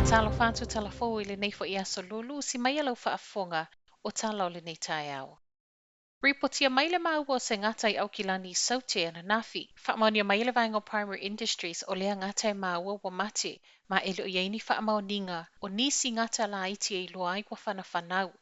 talo whātu tala fōu I le nei fo I aso lulu si mai alau whaafonga o tala o le nei tai au. Ripotia mai le maua o se ngata I Aukilani Saute ana nafi. Whaamaunia mai le vaenga o Primary Industries o lea ngata maua wa mate ma ele o yeini whaamauninga o nisi ngata la iti e loa ai kwa whanau.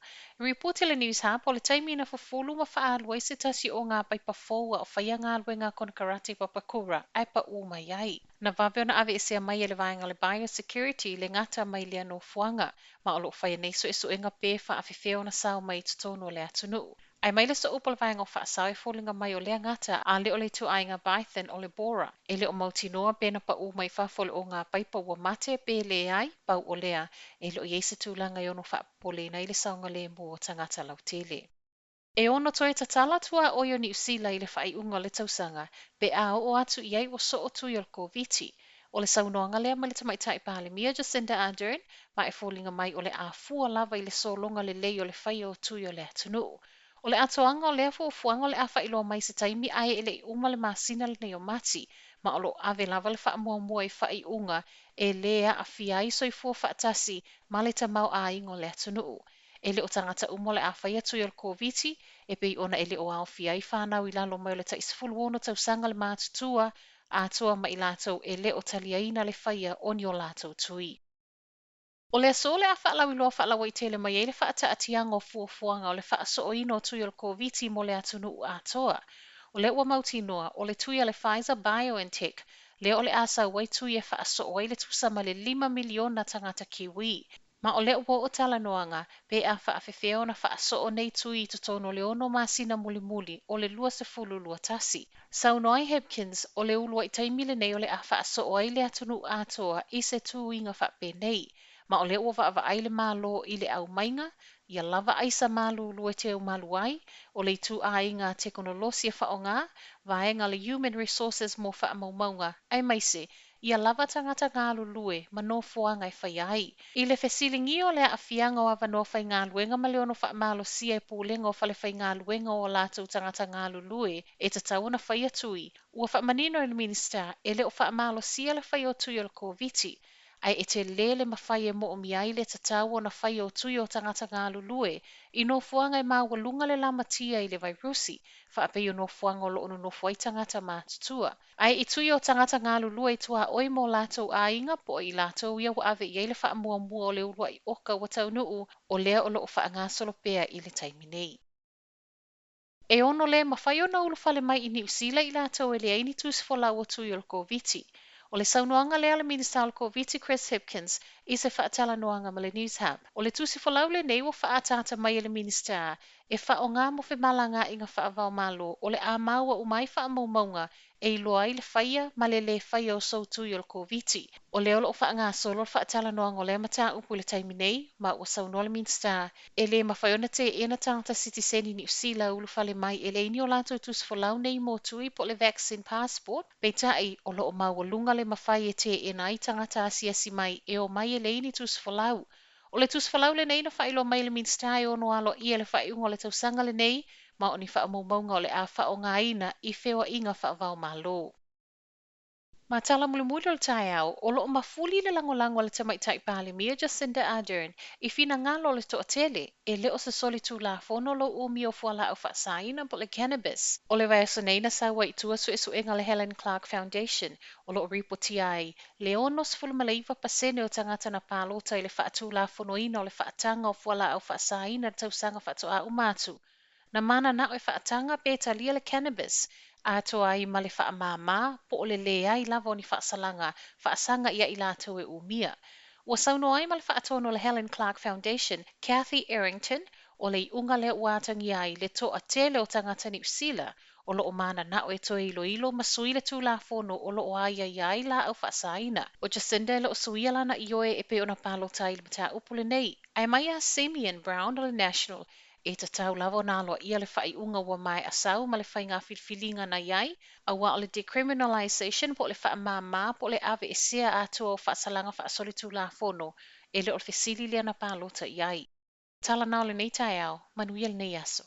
Ripotia le News Hub o le taimi na fufulu ma whaalua I se tasi o ngā paipa fōua o whaia ngā luenga kona karate papakura ai pa uma iai. Na vave ona ave ese mai ele vaenga le biosecurity le ngata mai lea no fuanga ma o lo whaia neiso e suenga pe wha awhewheo na sao mai tutono le atunu. Ai mai le so upal vaenga o whaasau e fōlinga mai o lea ngata a leo le tu ainga Python o le Bora. E leo mautinoa pena pa u mai whafole o ngā paipa ua mate pe le ai pau o lea e leo iese tūlanga I ono whaapole na I le saunga le mo o tangata lautele. E ono toi tatala tua oio ni usila I le whaiunga le tausanga pe a o atu iai o so o tui o COVID. O le saunoanga lea ma le tamaitai pāle mia Jacinda Ardern ma e fōlinga mai o le a fua lava I le solonga le lei o le whai o tui o le atunu. O le atoanga o lea fuafuanga o le awha ilo mai se taimi ai ele uma le masina le nei o mati, ma o lo ave lava le wha mua mua I whai unga e lea a fia I soifua whaatasi ma le tamau a ingo le atunuu. E le o tangata umo le awha ia tui o le COVID, e pei ona ele o ao fia I whanau I lalo mai o le taisifulu ono tausanga le mātutua, a toa ma I lātou e le o taliaina le whaia o ni o lātou tui. O le aso le a whaalau I loa whaalawa I tele mai e le whaata atianga o fuafuanga o le whaaso o ino tui o le COVID mo le atunu a toa. O le ua mauti noa o le tui a le Pfizer BioNTech, le o le asa wai tui e whaaso o le tusama le 5 miliona tangata kiwi. Ma o le ua o tala noanga, pe a whaafewheo na whaaso o nei tui I totono le ono masina muli muli o le lua se fulu lua tasi. Saunoai Hopkins o le ulua I taimile nei o le a whaaso o ai le atunu a toa I se tu inga whaape nei. Ma o le ua wa ai le malo I le au mainga, ia lava aisa malu lue te au malu ai, o le tu a inga teknolosia whaonga, vaenga le human resources mo wha maumaunga, ai maise, ia lava tangata ngālu lue, ma no fuanga I whai ai. I le whesilingi o le a fianga o awa no whai ngā luenga ma leono wha malo sia e pūlenga o whale whai ngā luenga o lātou tangata ngālu lue, e ta tauna whai atui. Ua wha manino il minister, e le o wha malo sia le whai o tui o le COVID, ai e te lele mawhai e mo o miai le tatau o na whai o tui o tangata ngā lulue, I no fuanga I mawalunga le lamatia I le vairusi, wha apei o no fuanga o loono no fuai tangata mātutua. Ai I tui o tangata ngā lulue tua oi mo lātou a inga po I lātou ia wa ave I le wha mua mua o le urua I oka wa tau nuu o lea o loo wha ngā solo pea I le taiminei. E ono le mawhai o na ulufale mai I New Zealand I lātou e le aini tusfola o tui o le COVID. O le saunoanga lea le minister o COVID Chris Hopkins I se whaatala noanga ma le News Hub. O le tusifolau le nei o whaatata mai le minister e wha o ngā mofe malanga I ngā whaavau malo o le a maua umai wha maumaunga e I loa I le whaia ma le whaia o sautui o le COVID. O le olo o wha ngā solo o whaatala noanga o le mata upu le taimi nei ma o saunoa le minister e le mawhaiona te ena tangata citizen I New Zealand ulu whale mai e le ini o lātou tusifolau nei mo tui po le vaccine passport pe tai o lo o mawalunga le mawhai e te ena I tangata asiasi mai e o mai e le ini tusifolau. O le tusifolau le nei na whailo mai le minister e ono alo I le whaiunga o le tausanga le nei ma o ni whaamaumaunga o le a whao ngā ina I whewa inga whaavau malo. Ma tala mulimuli o le tai au, o loo mafuli le langolango le tamaitai pāle mia Jacinda Ardern I whina ngalo le toa tele e leo se soli tū la fono lo umi o fuala au whaasaina po le cannabis. O le vai neina sa wai tua su esu inga le Helen Clark Foundation o loo ripoti ai le ono se fulumaleiva pasene o tangata na pālota I le whaatū la fono ina o le whaatanga o fuala au whaasaina tausanga whaatoa umatu. Na mana na o e whaatanga pēta lia le cannabis a toa I ma le whaamāmā po o le lea I lava o ni whaasanga ia I lātou e umia. Ua sauno ai ma le whaatono le Helen Clark Foundation, Kathy Errington, o le unga le uatangi ai le toa tele o tangata New Zealand, o loo mana na o e toa ilo masui le tū la fono o loo ai ai la au whaasaina. O Jacinda le o suia lana I oe e pe ona pālota I le mata upule nei. Ai mai a Simeon Brown o le National, e ta tau lava na aloa ia le whai unga wa mai asau ma le whai ngā whilwhilinga na iai, a wa o le decriminalisation po le wha māmā po le ave e sea atua o whaasalanga whaasoli tū la fono, e le o le whesili lea na pālota iai. Tala nao le nei tai au, manuia le nei aso.